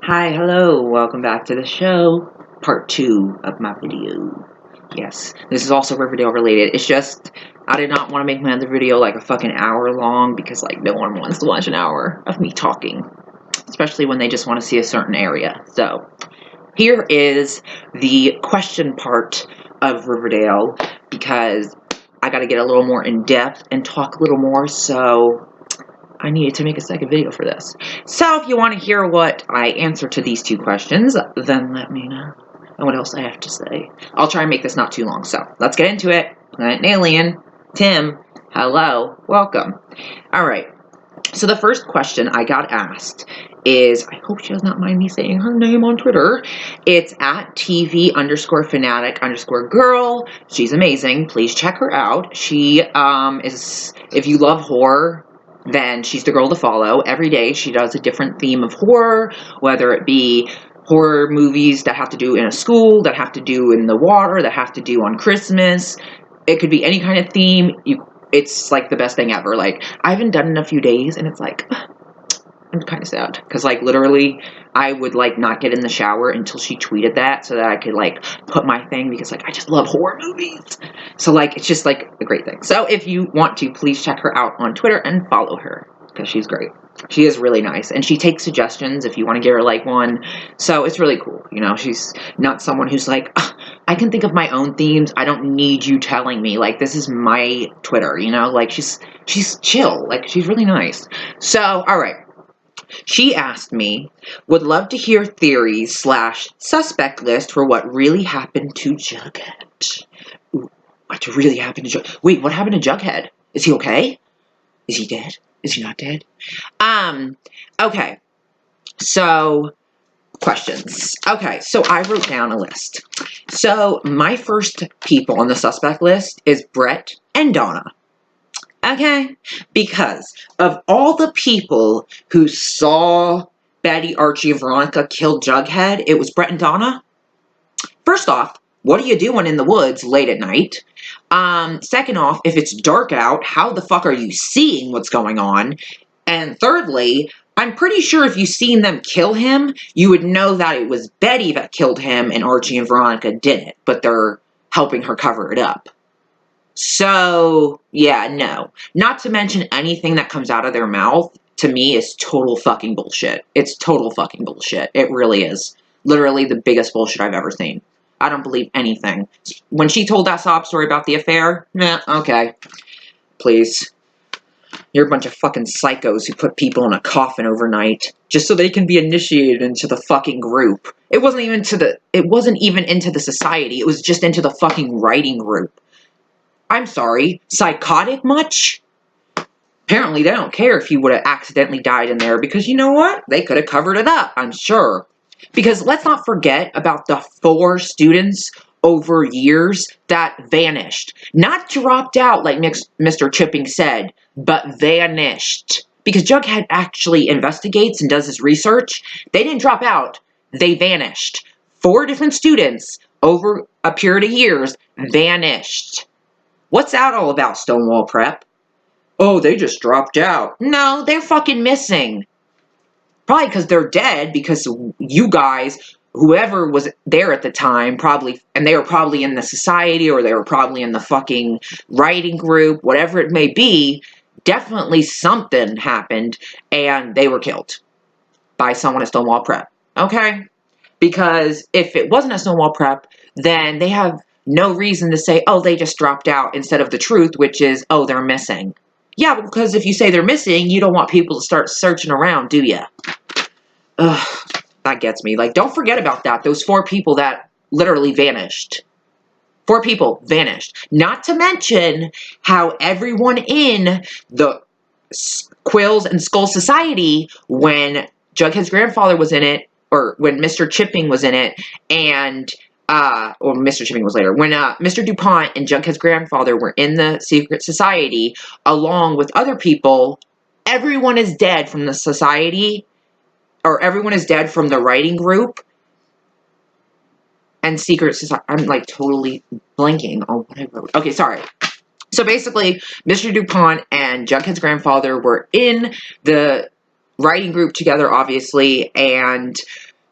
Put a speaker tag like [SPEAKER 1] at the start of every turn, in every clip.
[SPEAKER 1] Hi, hello, welcome back to the show. Part 2 of my video. Yes, this is also Riverdale related. It's just, I did not want to make my other video like a fucking hour long because like no one wants to watch an hour of me talking. Especially when they just want to see a certain area. So, here is the question part of Riverdale because I gotta get a little more in depth and talk a little more, so I needed to make a second video for this. So if you want to hear what I answer to these two questions, then let me know. And what else I have to say. I'll try and make this not too long. So let's get into it. Planet Alien, Tim, hello, welcome. All right. So the first question I got asked is, I hope she does not mind me saying her name on Twitter. It's at TV_fanatic_girl. She's amazing. Please check her out. She is, if you love horror, then she's the girl to follow. Every day she does a different theme of horror, whether it be horror movies that have to do in a school, that have to do in the water, that have to do on Christmas. It could be any kind of theme. It's like the best thing ever. Like, I haven't done it in a few days and it's like, I'm kind of sad because like literally I would like not get in the shower until she tweeted that so that I could like put my thing because like I just love horror movies. So like it's just like a great thing. So if you want to, please check her out on Twitter and follow her because she's great. She is really nice and she takes suggestions if you want to give her like one. So it's really cool. You know, she's not someone who's like, I can think of my own themes. I don't need you telling me. Like, this is my Twitter, you know? Like, she's chill. Like, she's really nice. So, all right. She asked me, would love to hear theories / suspect list for what really happened to Jughead. Ooh, what really happened to Jughead? Wait, what happened to Jughead? Is he okay? Is he dead? Is he not dead? Okay. So, questions. Okay, so I wrote down a list. So, my first people on the suspect list is Brett and Donna. Okay? Because of all the people who saw Betty, Archie, and Veronica kill Jughead, it was Brett and Donna. First off, what are you doing in the woods late at night? Second off, if it's dark out, how the fuck are you seeing what's going on? And thirdly, I'm pretty sure if you seen them kill him, you would know that it was Betty that killed him and Archie and Veronica didn't, but they're helping her cover it up. So, yeah, no. Not to mention anything that comes out of their mouth, to me, is total fucking bullshit. It's total fucking bullshit. It really is. Literally the biggest bullshit I've ever seen. I don't believe anything. When she told that sob story about the affair, okay. Please. You're a bunch of fucking psychos who put people in a coffin overnight just so they can be initiated into the fucking group. It wasn't even into the society. It was just into the fucking writing group. I'm sorry, psychotic much? Apparently they don't care if he would have accidentally died in there because you know what? They could have covered it up, I'm sure. Because let's not forget about the 4 students over years that vanished. Not dropped out like Mr. Chipping said, but vanished. Because Jughead actually investigates and does his research. They didn't drop out, they vanished. 4 different students over a period of years vanished. What's that all about, Stonewall Prep? Oh, they just dropped out. No, they're fucking missing. Probably because they're dead, because you guys, whoever was there at the time, and they were probably in the society, or they were probably in the fucking writing group, whatever it may be, definitely something happened, and they were killed by someone at Stonewall Prep. Okay? Because if it wasn't a Stonewall Prep, then they have no reason to say, oh, they just dropped out, instead of the truth, which is, oh, they're missing. Yeah, because if you say they're missing, you don't want people to start searching around, do ya? Ugh, that gets me. Like, don't forget about that. Those 4 people that literally vanished. 4 people vanished. Not to mention how everyone in the Quills and Skull Society, when Jughead's grandfather was in it, or when Mr. Chipping was in it, and or Mr. Chipping was later, when Mr. DuPont and Jughead's grandfather were in the secret society, along with other people, everyone is dead from the society, or everyone is dead from the writing group, and secret society. I'm like totally blanking on what I wrote. Okay, sorry. So basically, Mr. DuPont and Jughead's grandfather were in the writing group together, obviously, and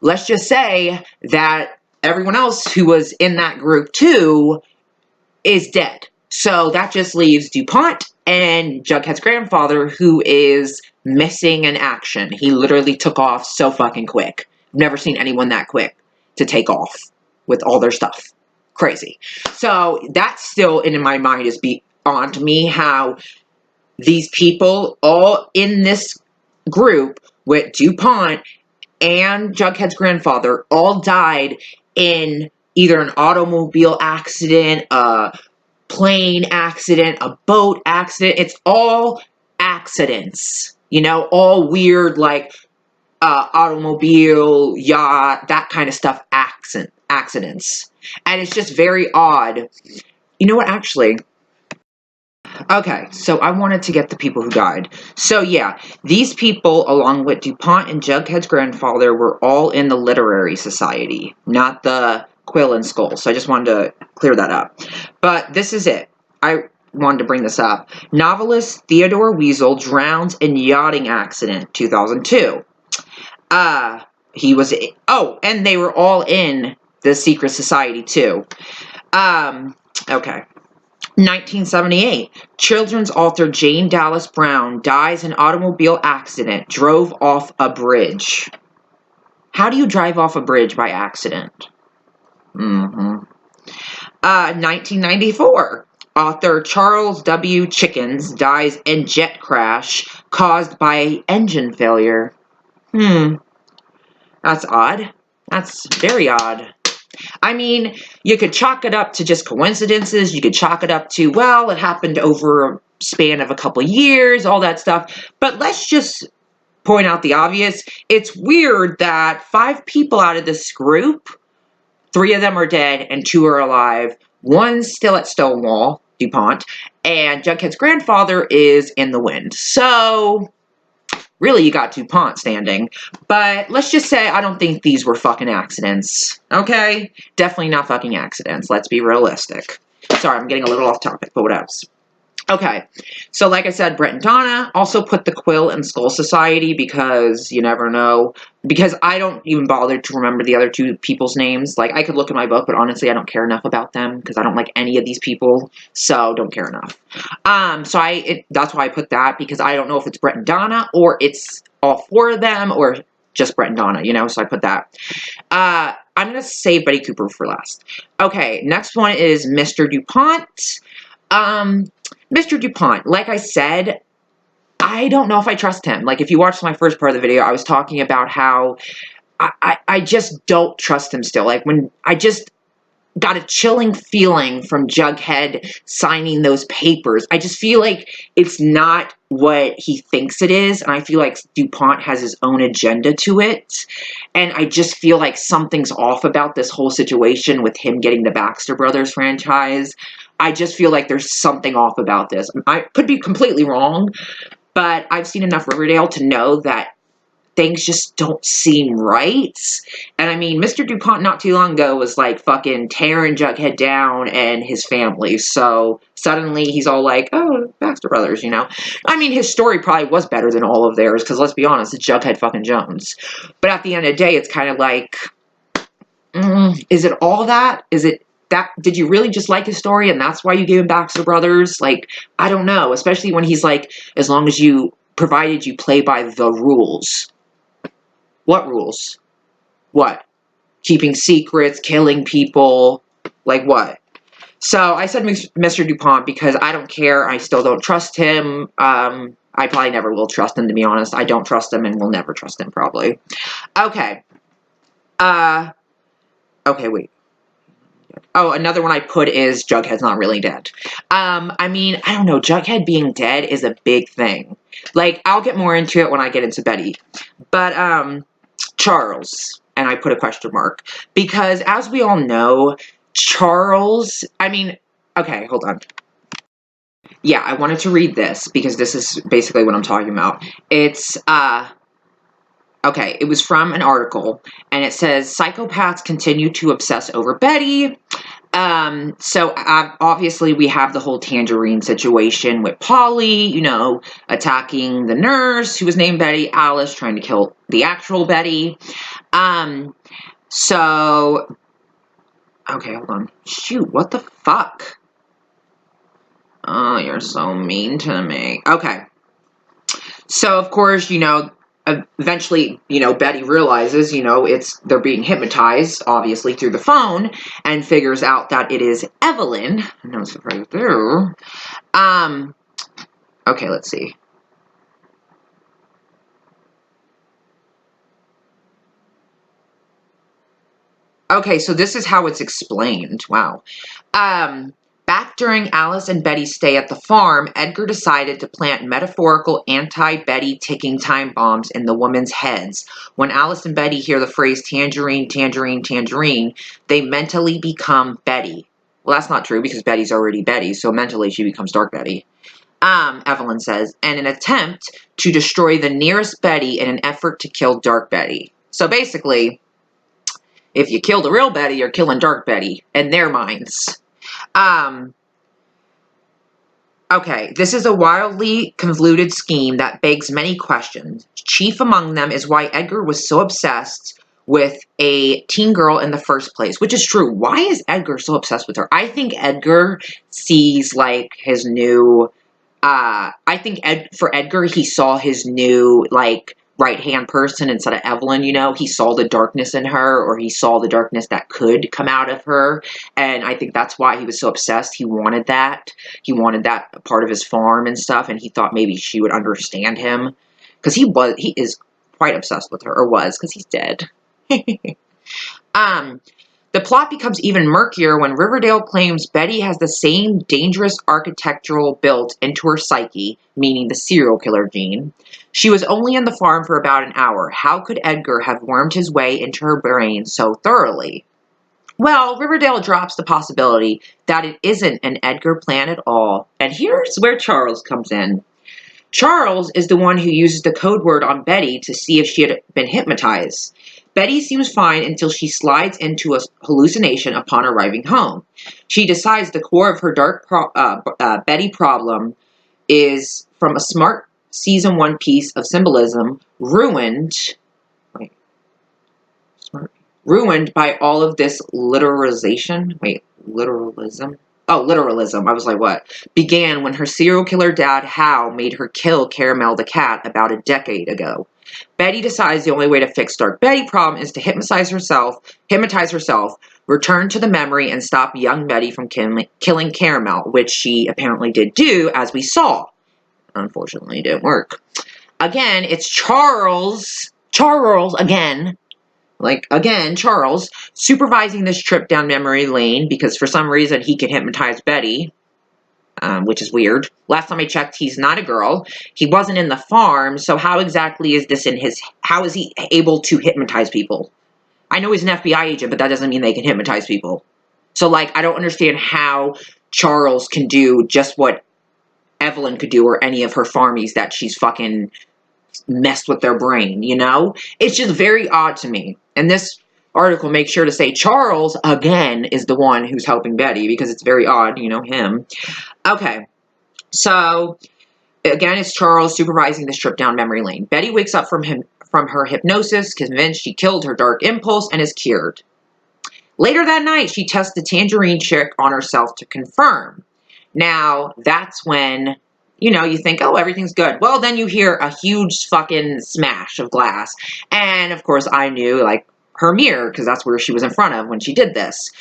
[SPEAKER 1] let's just say that everyone else who was in that group too is dead. So that just leaves DuPont and Jughead's grandfather, who is missing in action. He literally took off so fucking quick. Never seen anyone that quick to take off with all their stuff. Crazy. So that's still in my mind is beyond me how these people all in this group with DuPont and Jughead's grandfather all died in either an automobile accident, a plane accident, a boat accident. It's all accidents, you know, all weird, like automobile, yacht, that kind of stuff, accidents. And it's just very odd. You know what, actually, okay, so I wanted to get the people who died. So yeah, these people, along with DuPont and Jughead's grandfather, were all in the literary society, not the Quill and Skull. So I just wanted to clear that up. But this is it. I wanted to bring this up. Novelist Theodore Weasel drowns in yachting accident, 2002. He was, oh, and they were all in the secret society too. Okay. 1978, children's author Jane Dallas Brown dies in automobile accident, drove off a bridge. How do you drive off a bridge by accident? 1994, author Charles W. Chickens dies in jet crash caused by engine failure. That's odd. That's very odd. I mean, you could chalk it up to just coincidences. You could chalk it up to, well, it happened over a span of a couple of years, all that stuff. But let's just point out the obvious. It's weird that 5 people out of this group, 3 of them are dead and 2 are alive. One's still at Stonewall, DuPont, and Jughead's grandfather is in the wind. So really, you got DuPont standing. But let's just say I don't think these were fucking accidents. Okay? Definitely not fucking accidents. Let's be realistic. Sorry, I'm getting a little off topic, but what else? Okay. So like I said, Brett and Donna also put the Quill and Skull Society because you never know. Because I don't even bother to remember the other 2 people's names. Like, I could look in my book, but honestly, I don't care enough about them because I don't like any of these people. So, don't care enough. So that's why I put that, because I don't know if it's Brett and Donna or it's all 4 of them or just Brett and Donna, you know? So I put that. I'm going to save Betty Cooper for last. Okay, next one is Mr. DuPont. Mr. DuPont, like I said, I don't know if I trust him. Like, if you watched my first part of the video, I was talking about how I just don't trust him still. Like, when I just got a chilling feeling from Jughead signing those papers. I just feel like it's not what he thinks it is, and I feel like DuPont has his own agenda to it, and I just feel like something's off about this whole situation with him getting the Baxter Brothers franchise. I just feel like there's something off about this. I could be completely wrong, but I've seen enough Riverdale to know that things just don't seem right. And I mean, Mr. DuPont not too long ago was like fucking tearing Jughead down and his family. So suddenly he's all like, oh, Baxter Brothers, you know? I mean, his story probably was better than all of theirs because let's be honest, it's Jughead fucking Jones. But at the end of the day, it's kind of like, is it all that? Is it that? Did you really just like his story and that's why you gave him Baxter Brothers? Like, I don't know. Especially when he's like, as long as you, provided you play by the rules. What rules? What? Keeping secrets, killing people, like what? So I said Mr. DuPont because I don't care. I still don't trust him. I probably never will trust him, to be honest. I don't trust him and will never trust him, probably. Okay. Okay, wait. Oh, another one I put is Jughead's not really dead. I mean, I don't know. Jughead being dead is a big thing. Like, I'll get more into it when I get into Betty. But, Charles, and I put a question mark, because as we all know, Charles, I mean, okay, hold on. Yeah, I wanted to read this because this is basically what I'm talking about. It's, okay, it was from an article, and it says, psychopaths continue to obsess over Betty. So obviously we have the whole Tangerine situation with Polly, you know, attacking the nurse who was named Betty, Alice trying to kill the actual Betty. So, okay, hold on. Shoot, what the fuck? Oh, you're so mean to me. Okay. So, of course, eventually, Betty realizes, they're being hypnotized, obviously, through the phone, and figures out that it is Evelyn. No surprise there. Okay, let's see. Okay, so this is how it's explained. Wow. Back during Alice and Betty's stay at the farm, Edgar decided to plant metaphorical anti-Betty ticking time bombs in the women's heads. When Alice and Betty hear the phrase tangerine, tangerine, tangerine, they mentally become Betty. Well, that's not true because Betty's already Betty, so mentally she becomes Dark Betty. Evelyn says, in an attempt to destroy the nearest Betty in an effort to kill Dark Betty. So basically, if you kill the real Betty, you're killing Dark Betty in their minds. Okay, this is a wildly convoluted scheme that begs many questions. Chief among them is why Edgar was so obsessed with a teen girl in the first place, which is true. Why is Edgar so obsessed with her? I think Edgar sees like his new, I think for Edgar, he saw his new like right-hand person instead of Evelyn, he saw the darkness in her, or he saw the darkness that could come out of her. And I think that's why he was so obsessed. He wanted that part of his farm and stuff. And he thought maybe she would understand him, because he is quite obsessed with her, or was, because he's dead. The plot becomes even murkier when Riverdale claims Betty has the same dangerous architectural built into her psyche, meaning the serial killer gene. She was only in the farm for about an hour. How could Edgar have wormed his way into her brain so thoroughly? Well, Riverdale drops the possibility that it isn't an Edgar plan at all. And here's where Charles comes in. Charles is the one who uses the code word on Betty to see if she had been hypnotized. Betty seems fine until she slides into a hallucination upon arriving home. She decides the core of her dark Betty problem is from a smart season 1 piece of symbolism ruined by all of this literalization. Literalism? Oh, literalism. I was like, what? Began when her serial killer dad, Hal, made her kill Caramel the cat about a decade ago. Betty decides the only way to fix Dark Betty problem is to hypnotize herself, return to the memory, and stop young Betty from killing Caramel, which she apparently did do, as we saw. Unfortunately, it didn't work. Again, it's Charles again, Charles, supervising this trip down memory lane because for some reason he can hypnotize Betty, which is weird. Last time I checked, he's not a girl. He wasn't in the farm, so how exactly is this how is he able to hypnotize people? I know he's an FBI agent, but that doesn't mean they can hypnotize people. So, I don't understand how Charles can do just what Evelyn could do, or any of her farmies that she's fucking messed with their brain, It's just very odd to me. And this article makes sure to say Charles, again, is the one who's helping Betty, because it's very odd, him. Okay, so, again, it's Charles supervising this trip down memory lane. Betty wakes up from her hypnosis, convinced she killed her dark impulse, and is cured. Later that night, she tests the tangerine chick on herself to confirm. Now, that's when you think, oh, everything's good. Well, then you hear a huge fucking smash of glass. And, of course, I knew, her mirror, because that's where she was in front of when she did this.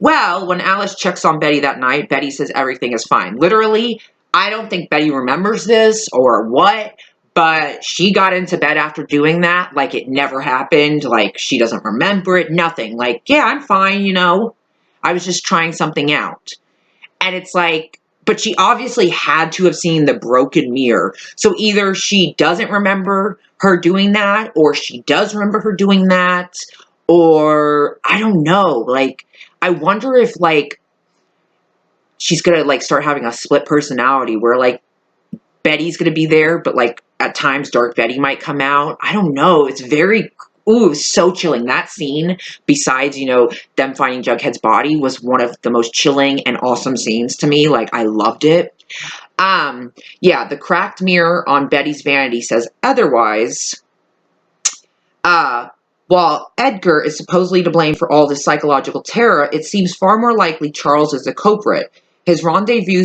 [SPEAKER 1] Well, when Alice checks on Betty that night, Betty says everything is fine. Literally, I don't think Betty remembers this or what, but she got into bed after doing that like it never happened. She doesn't remember it, nothing. Yeah, I'm fine, I was just trying something out. And it's but she obviously had to have seen the broken mirror. So either she doesn't remember her doing that, or she does remember her doing that, or I don't know. I wonder if, she's gonna, start having a split personality where, Betty's gonna be there, but, at times Dark Betty might come out. I don't know. It's very... Ooh, so chilling. That scene, besides, them finding Jughead's body, was one of the most chilling and awesome scenes to me. I loved it. Yeah, the cracked mirror on Betty's vanity says otherwise. While Edgar is supposedly to blame for all this psychological terror, it seems far more likely Charles is the culprit. His rendezvous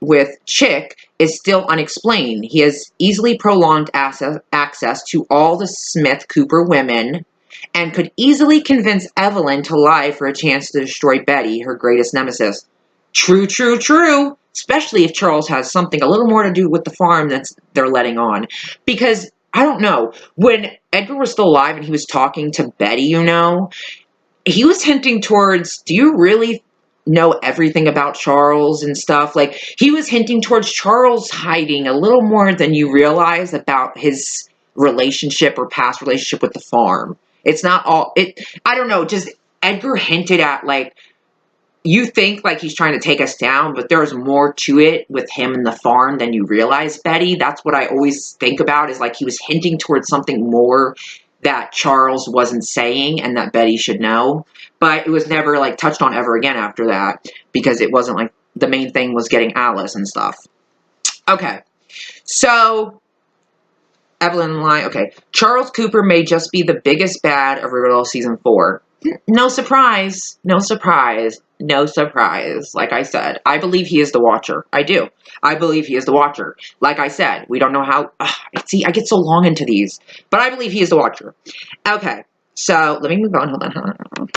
[SPEAKER 1] with Chick is still unexplained. He has easily prolonged access to all the Smith Cooper women and could easily convince Evelyn to lie for a chance to destroy Betty, her greatest nemesis. True, true, true. Especially if Charles has something a little more to do with the farm that they're letting on. Because, I don't know, when Edgar was still alive and he was talking to Betty, he was hinting towards, do you really know everything about Charles and stuff? Like, he was hinting towards Charles hiding a little more than you realize about his relationship or past relationship with the farm. It's not all, I don't know, just Edgar hinted at, like, you think like he's trying to take us down, but there's more to it with him and the farm than you realize, Betty. That's what I always think about, is like he was hinting towards something more that Charles wasn't saying and that Betty should know. But it was never like touched on ever again after that, because it wasn't like the main thing was getting Alice and stuff. Okay, so Evelyn line. Okay, Charles Cooper may just be the biggest bad of Riverdale season 4. No surprise. No surprise. No surprise. Like I said, I believe he is the Watcher. I do. I believe he is the Watcher. Like I said, we don't know how. See, I get so long into these, but I believe he is the Watcher. Okay, so let me move on. Hold on.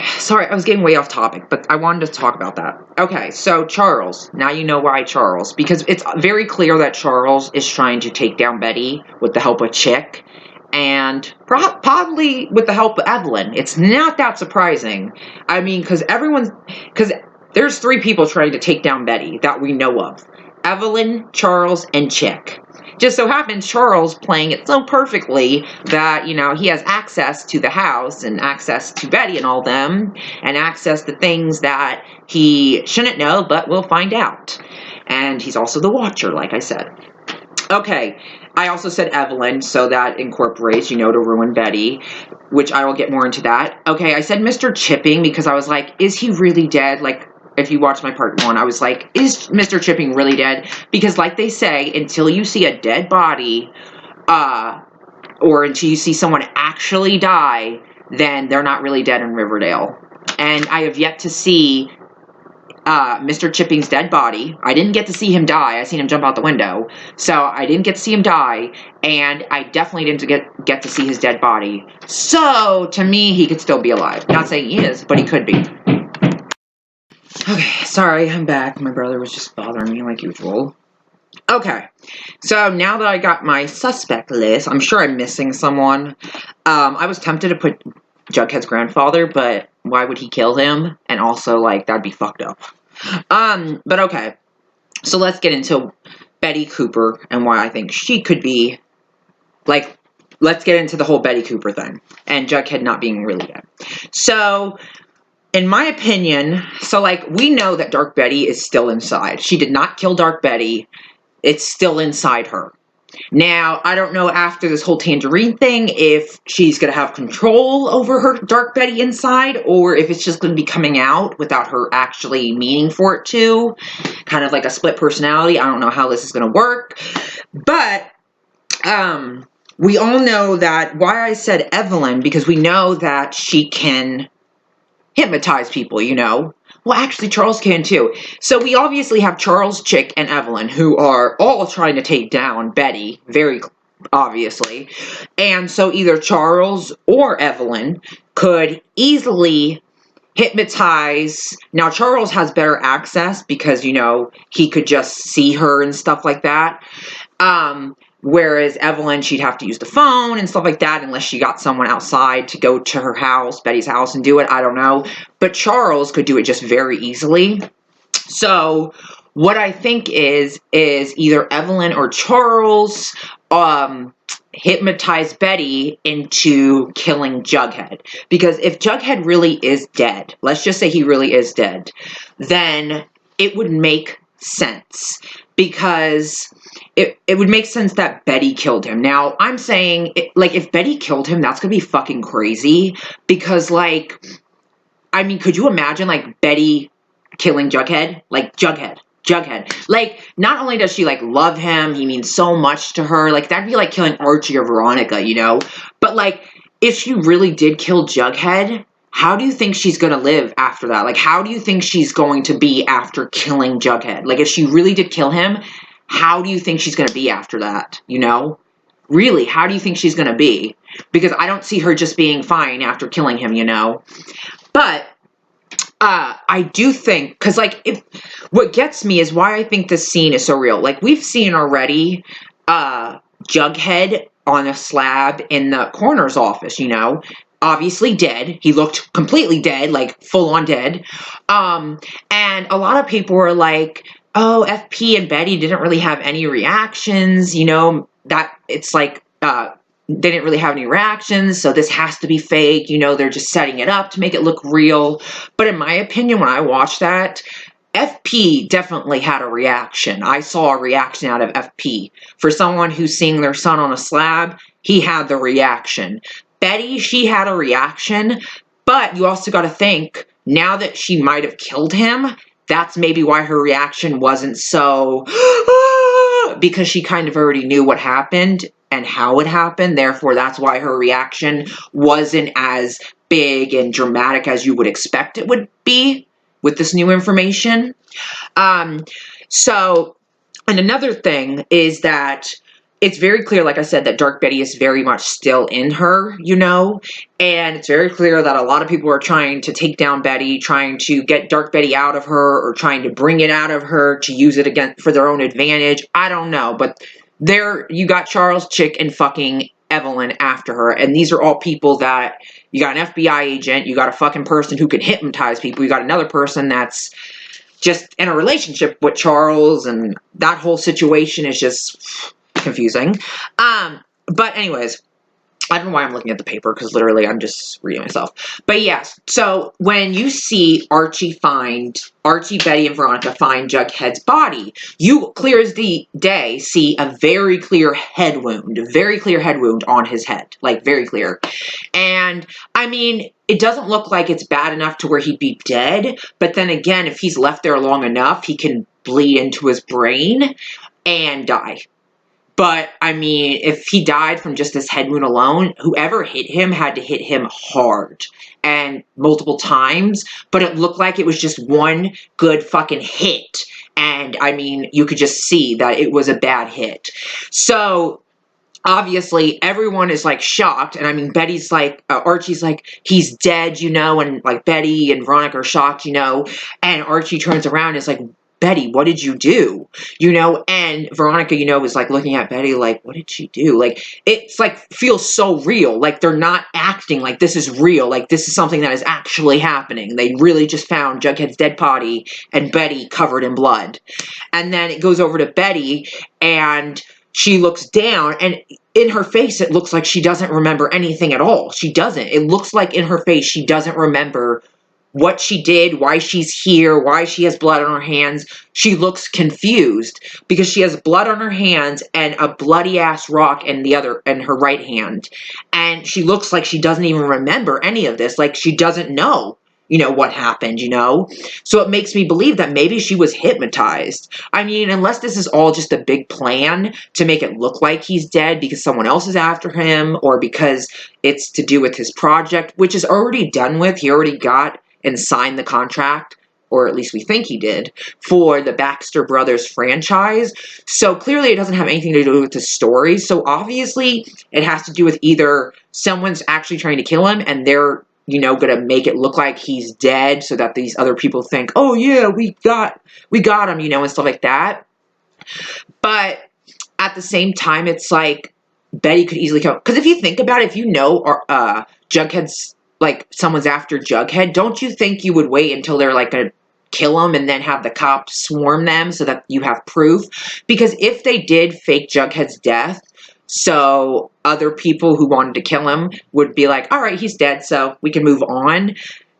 [SPEAKER 1] Sorry, I was getting way off topic, but I wanted to talk about that. Okay, so Charles. Now you know why Charles. Because it's very clear that Charles is trying to take down Betty with the help of Chick. And probably with the help of Evelyn. It's not that surprising. I mean, because there's 3 people trying to take down Betty that we know of. Evelyn, Charles, and Chick. Just so happens Charles playing it so perfectly that, he has access to the house and access to Betty and all them, and access to things that he shouldn't know, but we'll find out. And he's also the Watcher, like I said. Okay, I also said Evelyn, so that incorporates, to ruin Betty, which I will get more into that. Okay, I said Mr. Chipping because I was like, is he really dead? Like, if you watch my part 1, I was like, is Mr. Chipping really dead? Because like they say, until you see a dead body, or until you see someone actually die, then they're not really dead in Riverdale. And I have yet to see Mr. Chipping's dead body. I didn't get to see him die. I seen him jump out the window. So I didn't get to see him die, and I definitely didn't get to see his dead body. So, to me, he could still be alive. Not saying he is, but he could be. Okay, sorry, I'm back. My brother was just bothering me like usual. Okay, so now that I got my suspect list, I'm sure I'm missing someone. I was tempted to put Jughead's grandfather, but why would he kill him? And also, like, that'd be fucked up. But okay. So let's get into Betty Cooper and why I think she could be, like, let's get into the whole Betty Cooper thing. And Jughead not being really dead. So, in my opinion, we know that Dark Betty is still inside. She did not kill Dark Betty. It's still inside her. Now, I don't know after this whole Tangerine thing if she's going to have control over her Dark Betty inside, or if it's just going to be coming out without her actually meaning for it to. Kind of like a split personality. I don't know how this is going to work. But, we all know that, why I said Evelyn, because we know that she can hypnotize people, Well, actually, Charles can too. So we obviously have Charles, Chick, and Evelyn, who are all trying to take down Betty, very obviously. And so either Charles or Evelyn could easily hypnotize. Now, Charles has better access because, he could just see her and stuff like that. Whereas Evelyn, she'd have to use the phone and stuff like that unless she got someone outside to go to her house, Betty's house, and do it. I don't know. But Charles could do it just very easily. So what I think is either Evelyn or Charles hypnotize Betty into killing Jughead. Because if Jughead really is dead, let's just say he really is dead, then it would make sense. Because it would make sense that Betty killed him. Now, I'm saying, if Betty killed him, that's going to be fucking crazy. Because, could you imagine, Betty killing Jughead? Jughead. Not only does she, love him, he means so much to her. That'd be like killing Archie or Veronica, But, if she really did kill Jughead, how do you think she's going to live after that? Like, how do you think she's going to be after killing Jughead? Like, if she really did kill him, how do you think she's going to be after that, you know? Really, how do you think she's going to be? Because I don't see her just being fine after killing him, you know? But I do think, because, like, what gets me is why I think this scene is so real. Like, we've seen already Jughead on a slab in the coroner's office, you know? Obviously dead. He looked completely dead, like, full-on dead. And a lot of people were like, oh, FP and Betty didn't really have any reactions, you know? That, it's like, they didn't really have any reactions, so this has to be fake, you know, they're just setting it up to make it look real. But in my opinion, when I watched that, FP definitely had a reaction. I saw a reaction out of FP. For someone who's seeing their son on a slab, he had the reaction. Betty, she had a reaction, but you also got to think, now that she might have killed him, that's maybe why her reaction wasn't so, because she kind of already knew what happened and how it happened. Therefore, that's why her reaction wasn't as big and dramatic as you would expect it would be with this new information. And another thing is that it's very clear, like I said, that Dark Betty is very much still in her, you know, and it's very clear that a lot of people are trying to take down Betty, trying to get Dark Betty out of her, or trying to bring it out of her to use it again for their own advantage. I don't know, but there you got Charles, Chick, and fucking Evelyn after her, and these are all people that, you got an FBI agent, you got a fucking person who can hypnotize people, you got another person that's just in a relationship with Charles, and that whole situation is just confusing. But anyways, I don't know why I'm looking at the paper, because literally I'm just reading myself. But yes, so when you see Archie, Betty, and Veronica find Jughead's body, you, clear as the day, see a very clear head wound on his head. Like, very clear. And, I mean, it doesn't look like it's bad enough to where he'd be dead, but then again, if he's left there long enough, he can bleed into his brain and die. But, I mean, if he died from just this head wound alone, whoever hit him had to hit him hard and multiple times, but it looked like it was just one good fucking hit. And, I mean, you could just see that it was a bad hit. So, obviously, everyone is, like, shocked. And, I mean, Betty's like, Archie's like, he's dead, you know, and, like, Betty and Veronica are shocked, you know. And Archie turns around and is like, Betty, what did you do? You know, and Veronica, you know, was like looking at Betty like, what did she do? Like, it's like, feels so real. Like, they're not acting like this is real. Like, this is something that is actually happening. They really just found Jughead's dead body and Betty covered in blood. And then it goes over to Betty and she looks down, and in her face, it looks like she doesn't remember anything at all. She doesn't. It looks like in her face, she doesn't remember what she did, why she's here, why she has blood on her hands. She looks confused because she has blood on her hands and a bloody ass rock in her right hand. And she looks like she doesn't even remember any of this. Like, she doesn't know, you know, what happened, you know? So it makes me believe that maybe she was hypnotized. I mean, unless this is all just a big plan to make it look like he's dead because someone else is after him, or because it's to do with his project, which is already done with. He already got and signed the contract, or at least we think he did, for the Baxter Brothers franchise. So clearly it doesn't have anything to do with the story. So obviously it has to do with either someone's actually trying to kill him and they're, you know, gonna make it look like he's dead so that these other people think, oh yeah, we got him, you know, and stuff like that. But at the same time, it's like, Betty could easily kill him. Because if you think about it, if you know Jughead's, like, someone's after Jughead, don't you think you would wait until they're, like, gonna kill him and then have the cops swarm them so that you have proof? Because if they did fake Jughead's death, so other people who wanted to kill him would be like, all right, he's dead, so we can move on.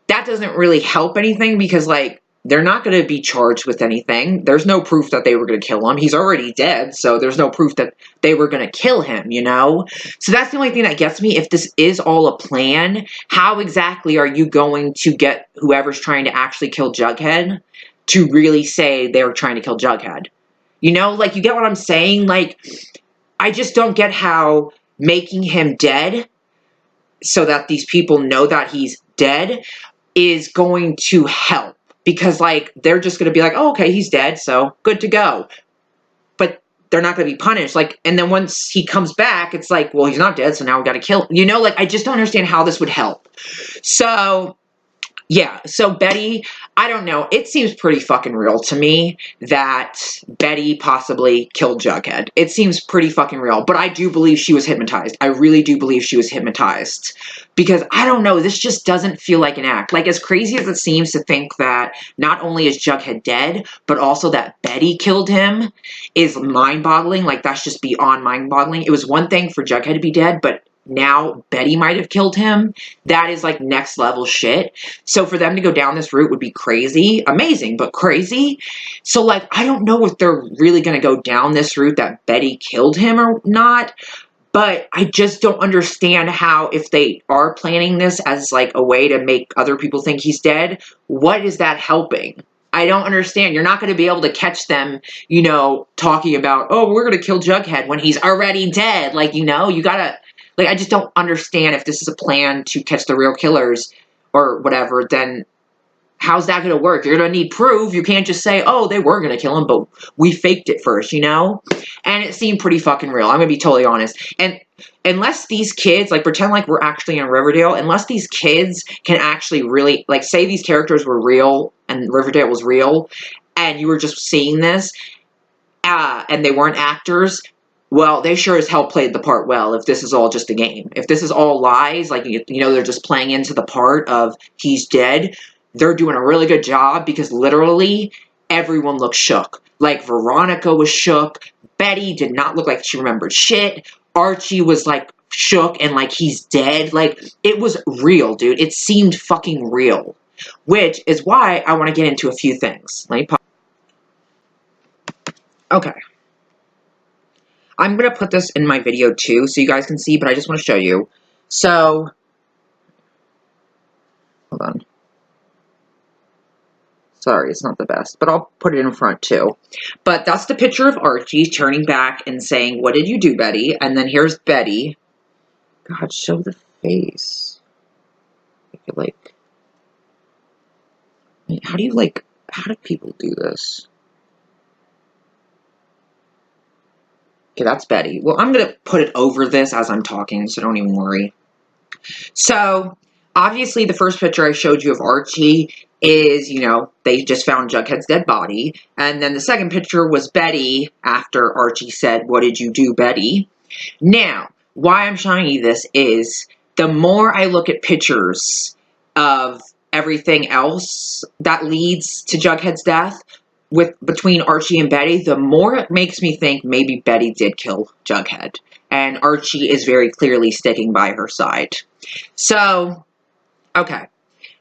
[SPEAKER 1] That doesn't really help anything because, like, they're not going to be charged with anything. There's no proof that they were going to kill him. He's already dead, so there's no proof that they were going to kill him, you know? So that's the only thing that gets me. If this is all a plan, how exactly are you going to get whoever's trying to actually kill Jughead to really say they were trying to kill Jughead? You know, like, you get what I'm saying? Like, I just don't get how making him dead so that these people know that he's dead is going to help. Because, like, they're just going to be like, oh, okay, he's dead, so good to go. But they're not going to be punished. Like, and then once he comes back, it's like, well, he's not dead, so now we got to kill him. You know, like, I just don't understand how this would help. So, yeah, so Betty, I don't know. It seems pretty fucking real to me that Betty possibly killed Jughead. It seems pretty fucking real, but I do believe she was hypnotized. I really do believe she was hypnotized. Because, I don't know, this just doesn't feel like an act. Like, as crazy as it seems to think that not only is Jughead dead, but also that Betty killed him is mind-boggling. Like, that's just beyond mind-boggling. It was one thing for Jughead to be dead, but now Betty might have killed him. That is like next level shit. So for them to go down this route would be crazy. Amazing, but crazy. So like, I don't know if they're really going to go down this route that Betty killed him or not. But I just don't understand how, if they are planning this as like a way to make other people think he's dead, what is that helping? I don't understand. You're not going to be able to catch them, you know, talking about, oh, we're going to kill Jughead when he's already dead. Like, you know, you got to, like, I just don't understand if this is a plan to catch the real killers or whatever, then how's that going to work? You're going to need proof. You can't just say, oh, they were going to kill him, but we faked it first, you know? And it seemed pretty fucking real. I'm going to be totally honest. And unless these kids, like, pretend like we're actually in Riverdale, unless these kids can actually really, like, say these characters were real and Riverdale was real, and you were just seeing this, and they weren't actors, well, they sure as hell played the part well if this is all just a game. If this is all lies, like, you know, they're just playing into the part of he's dead, they're doing a really good job because literally everyone looked shook. Like, Veronica was shook. Betty did not look like she remembered shit. Archie was, like, shook and, like, he's dead. Like, it was real, dude. It seemed fucking real. Which is why I want to get into a few things. Let me pause. Okay. I'm going to put this in my video too, so you guys can see, but I just want to show you. So, hold on. Sorry, it's not the best, but I'll put it in front too. But that's the picture of Archie turning back and saying, what did you do, Betty? And then here's Betty. God, show the face. I feel like, how do people do this? Okay, that's Betty. Well, I'm going to put it over this as I'm talking, so don't even worry. So, obviously, the first picture I showed you of Archie is, you know, they just found Jughead's dead body. And then the second picture was Betty after Archie said, what did you do, Betty? Now, why I'm showing you this is the more I look at pictures of everything else that leads to Jughead's death, between Archie and Betty, the more it makes me think maybe Betty did kill Jughead. And Archie is very clearly sticking by her side. So, okay.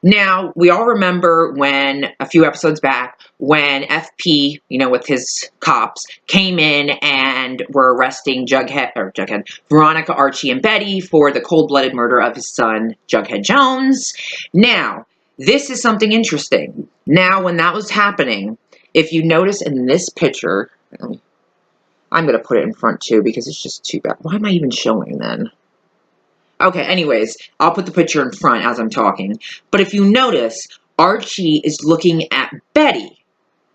[SPEAKER 1] Now, we all remember when, a few episodes back, when FP, you know, with his cops, came in and were arresting Veronica, Archie, and Betty for the cold-blooded murder of his son, Jughead Jones. Now, this is something interesting. Now, when that was happening, if you notice in this picture, I'm going to put it in front too because it's just too bad. Why am I even showing then? Okay, anyways, I'll put the picture in front as I'm talking. But if you notice, Archie is looking at Betty.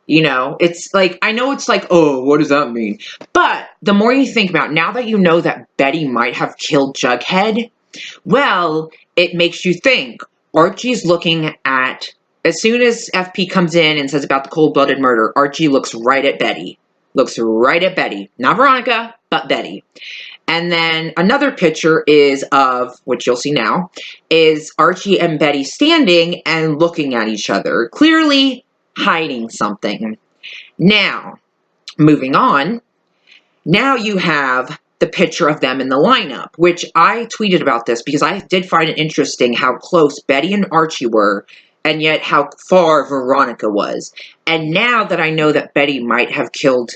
[SPEAKER 1] You know, it's like, I know it's like, oh, what does that mean? But the more you think about it, now that you know that Betty might have killed Jughead, well, it makes you think. Archie's looking at, as soon as FP comes in and says about the cold-blooded murder, Archie looks right at Betty. Looks right at Betty. Not Veronica, but Betty. And then another picture is of, which you'll see now, is Archie and Betty standing and looking at each other, clearly hiding something. Now, moving on, now you have the picture of them in the lineup, which I tweeted about this because I did find it interesting how close Betty and Archie were, and yet how far Veronica was. And now that I know that Betty might have killed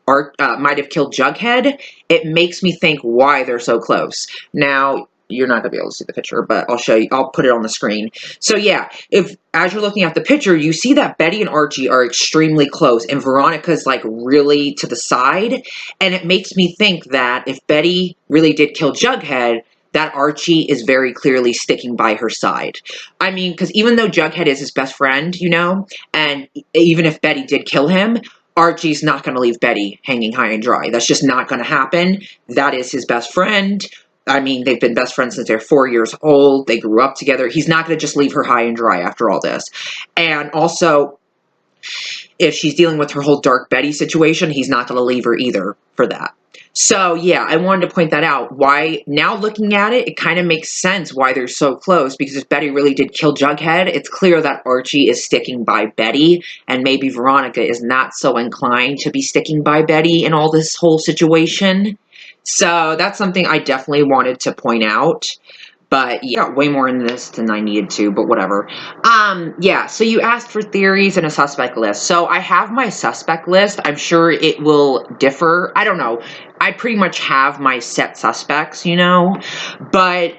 [SPEAKER 1] Jughead, it makes me think why they're so close. Now, you're not going to be able to see the picture, but I'll show you. I'll put it on the screen. So yeah, if as you're looking at the picture, you see that Betty and Archie are extremely close, and Veronica's like really to the side, and it makes me think that if Betty really did kill Jughead, that Archie is very clearly sticking by her side. I mean, because even though Jughead is his best friend, you know, and even if Betty did kill him, Archie's not going to leave Betty hanging high and dry. That's just not going to happen. That is his best friend. I mean, they've been best friends since they're 4 years old. They grew up together. He's not going to just leave her high and dry after all this. And also, if she's dealing with her whole Dark Betty situation, he's not going to leave her either for that. So, yeah, I wanted to point that out. Why, now looking at it, it kind of makes sense why they're so close, because if Betty really did kill Jughead, it's clear that Archie is sticking by Betty, and maybe Veronica is not so inclined to be sticking by Betty in all this whole situation. So, that's something I definitely wanted to point out. But yeah, way more in this than I needed to, but whatever. Yeah, so you asked for theories and a suspect list. So I have my suspect list. I'm sure it will differ. I don't know. I pretty much have my set suspects, you know, but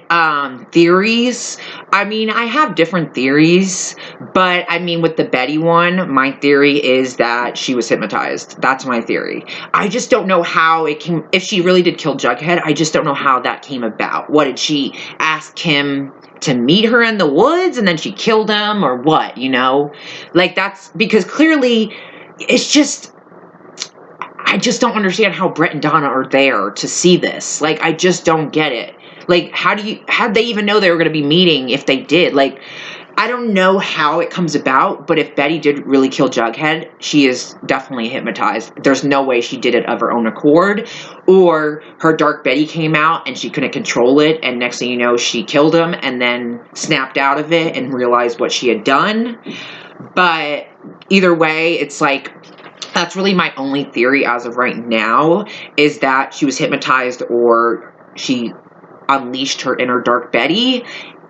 [SPEAKER 1] theories, I mean, I have different theories, but I mean, with the Betty one, my theory is that she was hypnotized. That's my theory. I just don't know how it came, if she really did kill Jughead, I just don't know how that came about. What, did she ask him to meet her in the woods and then she killed him, or what, you know? Like, that's, because clearly, it's just, I just don't understand how Brett and Donna are there to see this. Like, I just don't get it. Like, how'd they even know they were going to be meeting if they did? Like, I don't know how it comes about, but if Betty did really kill Jughead, she is definitely hypnotized. There's no way she did it of her own accord, or her Dark Betty came out and she couldn't control it, and next thing you know, she killed him and then snapped out of it and realized what she had done. But either way, it's like, that's really my only theory as of right now, is that she was hypnotized or she unleashed her inner Dark Betty,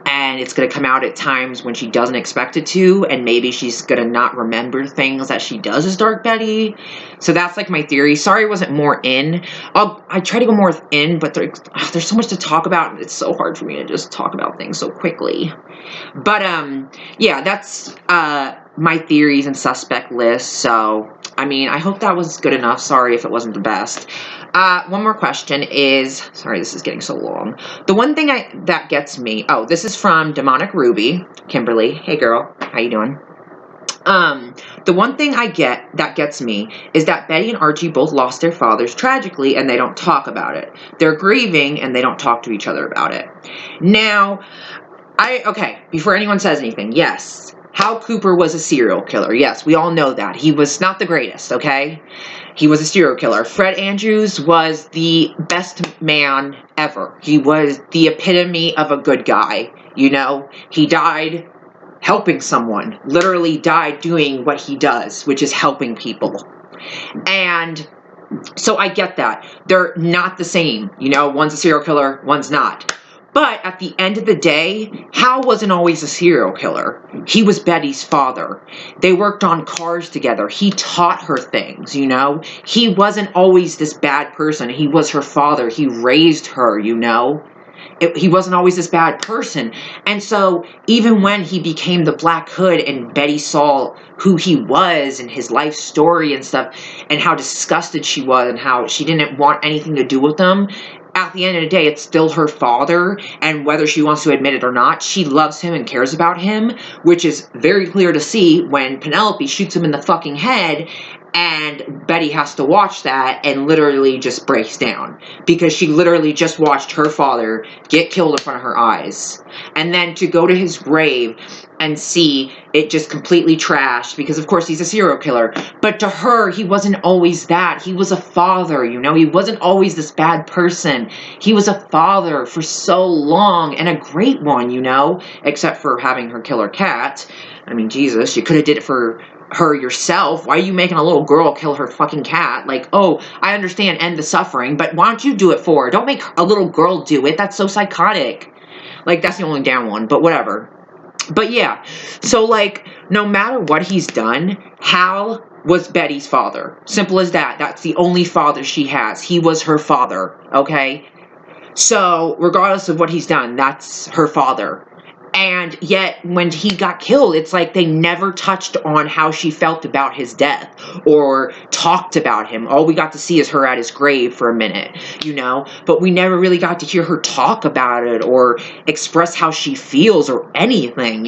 [SPEAKER 1] and it's going to come out at times when she doesn't expect it to, and maybe she's going to not remember things that she does as Dark Betty. So that's like my theory. Sorry I wasn't more in. I try to go more in, but there's so much to talk about, and it's so hard for me to just talk about things so quickly. But yeah, that's my theories and suspect list. So I mean, I hope that was good enough. Sorry if it wasn't the best. One more question is, sorry, this is getting so long. The one thing that gets me, oh, this is from Demonic Ruby, Kimberly. Hey girl, how you doing? The one thing that gets me is that Betty and Archie both lost their fathers tragically, and they don't talk about it. They're grieving and they don't talk to each other about it. Now, okay, before anyone says anything, yes, Hal Cooper was a serial killer. Yes, we all know that. He was not the greatest, okay? He was a serial killer. Fred Andrews was the best man ever. He was the epitome of a good guy, you know? He died helping someone. Literally died doing what he does, which is helping people. And so I get that. They're not the same. You know, one's a serial killer, one's not. But at the end of the day, Hal wasn't always a serial killer. He was Betty's father. They worked on cars together. He taught her things, you know? He wasn't always this bad person. He was her father. He raised her, you know? He wasn't always this bad person. And so even when he became the Black Hood and Betty saw who he was and his life story and stuff, and how disgusted she was and how she didn't want anything to do with him, at the end of the day, it's still her father, and whether she wants to admit it or not, she loves him and cares about him, which is very clear to see when Penelope shoots him in the fucking head, and Betty has to watch that and literally just breaks down, because she literally just watched her father get killed in front of her eyes. And then to go to his grave and see it just completely trashed, because of course he's a serial killer, but to her, he wasn't always that. He was a father, you know? He wasn't always this bad person. He was a father for so long, and a great one, you know? Except for having her kill her cat. I mean, Jesus, you could have did it for her yourself. Why are you making a little girl kill her fucking cat? Like, oh, I understand, end the suffering, but why don't you do it for her? Don't make a little girl do it. That's so psychotic. Like, that's the only down one, but whatever. But yeah, so like, no matter what he's done, Hal was Betty's father. Simple as that. That's the only father she has. He was her father, okay? So, regardless of what he's done, that's her father. And yet, when he got killed, it's like they never touched on how she felt about his death or talked about him. All we got to see is her at his grave for a minute, but we never really got to hear her talk about it or express how she feels or anything,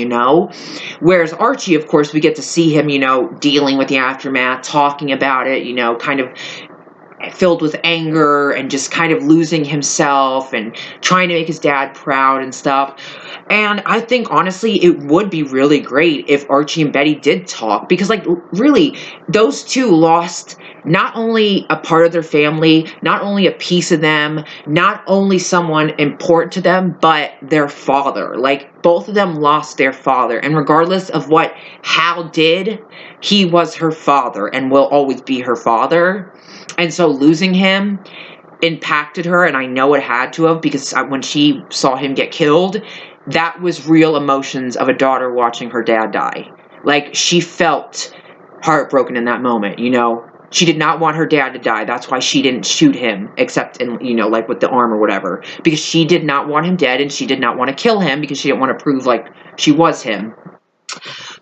[SPEAKER 1] Whereas Archie, of course, we get to see him, dealing with the aftermath, talking about it, kind of filled with anger and just kind of losing himself and trying to make his dad proud and stuff. And I think, honestly, it would be really great if Archie and Betty did talk, because, really, those two lost not only a part of their family, not only a piece of them, not only someone important to them, but their father. Both of them lost their father. And regardless of what Hal did, he was her father and will always be her father. And so losing him impacted her, and I know it had to have, because when she saw him get killed, that was real emotions of a daughter watching her dad die. She felt heartbroken in that moment, She did not want her dad to die. That's why she didn't shoot him, except in, with the arm or whatever. Because she did not want him dead, and she did not want to kill him, because she didn't want to prove, she was him.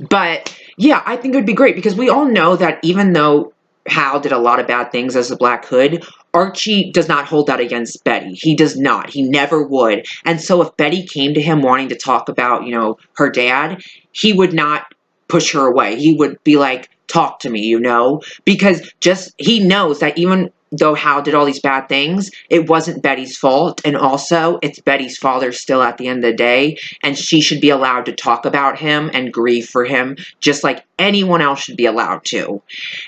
[SPEAKER 1] But, yeah, I think it would be great, because we all know that even though Hal did a lot of bad things as the Black Hood, Archie does not hold that against Betty. He does not. He never would. And so if Betty came to him wanting to talk about, her dad, he would not push her away. He would be like, talk to me, because he knows that even though Hal did all these bad things, it wasn't Betty's fault. And also, it's Betty's father still at the end of the day. And she should be allowed to talk about him and grieve for him, just like anyone else should be allowed to.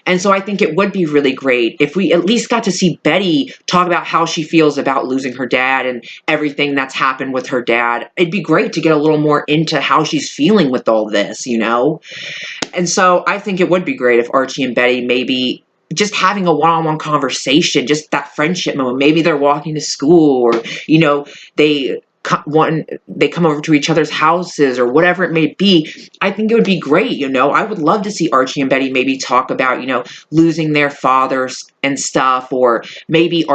[SPEAKER 1] And so I think it would be really great if we at least got to see Betty talk about how she feels about losing her dad and everything that's happened with her dad. It'd be great to get a little more into how she's feeling with all this, And so I think it would be great if Archie and Betty maybe just having a one-on-one conversation, just that friendship moment. Maybe they're walking to school, or, they come over to each other's houses or whatever it may be. I think it would be great, I would love to see Archie and Betty maybe talk about, losing their fathers and stuff, or maybe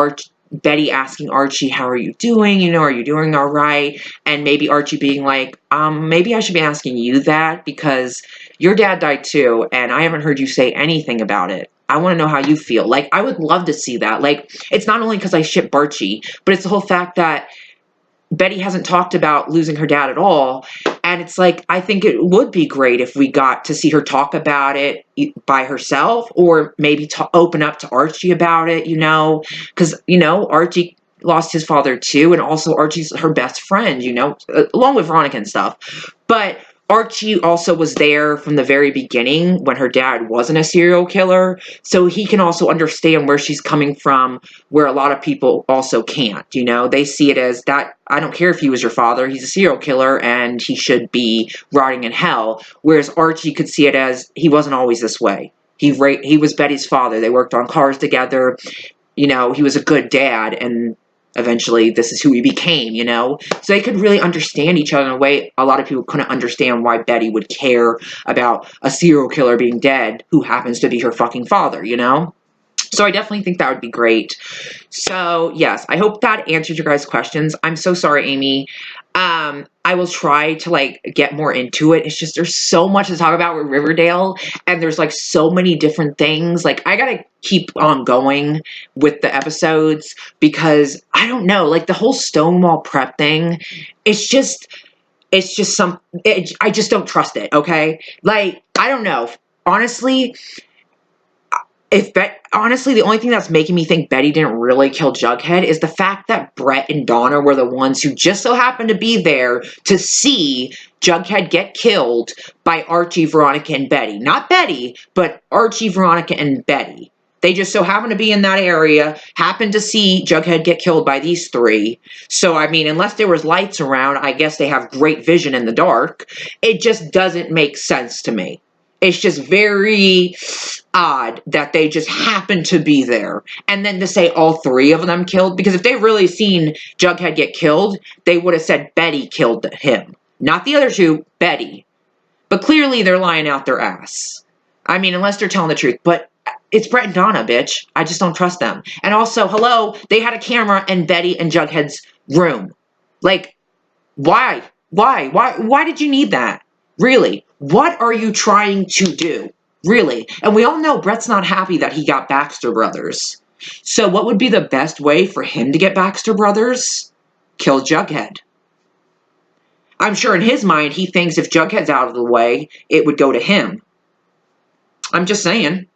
[SPEAKER 1] Betty asking Archie, how are you doing? Are you doing all right? And maybe Archie being like, maybe I should be asking you that, because your dad died too, and I haven't heard you say anything about it. I want to know how you feel. I would love to see that. It's not only because I ship Archie, but it's the whole fact that Betty hasn't talked about losing her dad at all. And it's I think it would be great if we got to see her talk about it by herself, or maybe open up to Archie about it, because, Archie lost his father too. And also Archie's her best friend, along with Veronica and stuff. But Archie also was there from the very beginning when her dad wasn't a serial killer, so he can also understand where she's coming from, where a lot of people also can't, They see it as that, I don't care if he was your father, he's a serial killer and he should be rotting in hell, whereas Archie could see it as he wasn't always this way. He was Betty's father. They worked on cars together, he was a good dad, and eventually this is who he became, So they could really understand each other in a way a lot of people couldn't understand why Betty would care about a serial killer being dead who happens to be her fucking father, So I definitely think that would be great. So, yes, I hope that answered your guys' questions. I'm so sorry, Amy. I will try to get more into it. It's just there's so much to talk about with Riverdale, and there's so many different things. I gotta keep on going with the episodes, because I don't know, the whole Stonewall Prep thing, I just don't trust it, okay? I don't know. Honestly, honestly, the only thing that's making me think Betty didn't really kill Jughead is the fact that Brett and Donna were the ones who just so happened to be there to see Jughead get killed by Archie, Veronica, and Betty. Not Betty, but Archie, Veronica, and Betty. They just so happened to be in that area, happened to see Jughead get killed by these three. So, unless there was lights around, I guess they have great vision in the dark. It just doesn't make sense to me. It's just very odd that they just happen to be there. And then to say all three of them killed, because if they really seen Jughead get killed, they would have said Betty killed him. Not the other two, Betty. But clearly they're lying out their ass. Unless they're telling the truth. But it's Brett and Donna, bitch. I just don't trust them. And also, hello, they had a camera in Betty and Jughead's room. Why? Why? Why did you need that? Really? What are you trying to do? Really? And we all know Brett's not happy that he got Baxter Brothers. So what would be the best way for him to get Baxter Brothers? Kill Jughead. I'm sure in his mind he thinks if Jughead's out of the way, it would go to him. I'm just saying.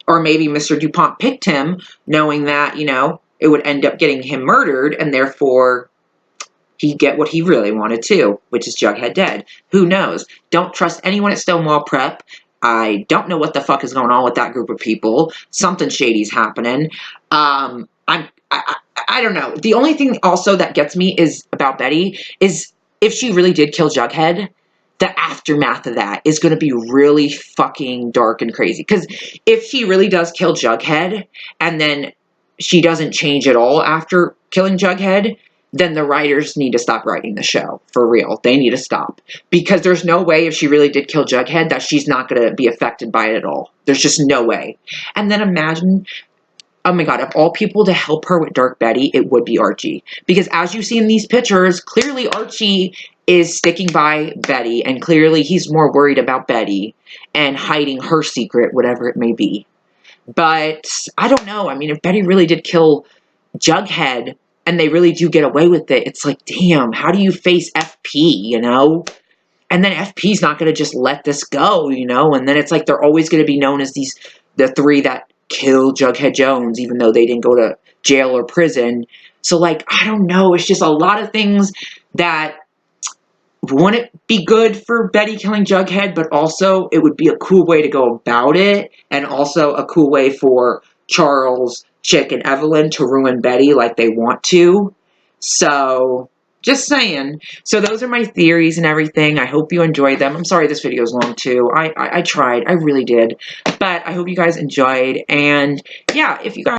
[SPEAKER 1] Or maybe Mr. DuPont picked him knowing that, you know, it would end up getting him murdered and therefore he'd get what he really wanted too, which is Jughead dead. Who knows? Don't trust anyone at Stonewall Prep. I don't know what the fuck is going on with that group of people. Something shady's happening. I don't know. The only thing also that gets me is about Betty is if she really did kill Jughead, the aftermath of that is going to be really fucking dark and crazy. Because if she really does kill Jughead and then she doesn't change at all after killing Jughead, then the writers need to stop writing the show. For real. They need to stop. Because there's no way if she really did kill Jughead that she's not going to be affected by it at all. There's just no way. And then imagine, oh my god, of all people to help her with Dark Betty, it would be Archie. Because as you see in these pictures, clearly Archie is sticking by Betty, and clearly he's more worried about Betty and hiding her secret, whatever it may be. But I don't know. I mean, if Betty really did kill Jughead and they really do get away with it, it's like, damn, how do you face FP, you know? And then FP's not going to just let this go, you know? And then it's like they're always going to be known as the three that killed Jughead Jones, even though they didn't go to jail or prison. So, like, I don't know. It's just a lot of things that wouldn't be good for Betty killing Jughead, but also it would be a cool way to go about it, and also a cool way for Charles, Chick, and Evelyn to ruin Betty like they want to. So, just saying. So those are my theories and everything. I hope you enjoyed them. I'm sorry this video is long too. I tried. I really did. But I hope you guys enjoyed. And yeah, if you guys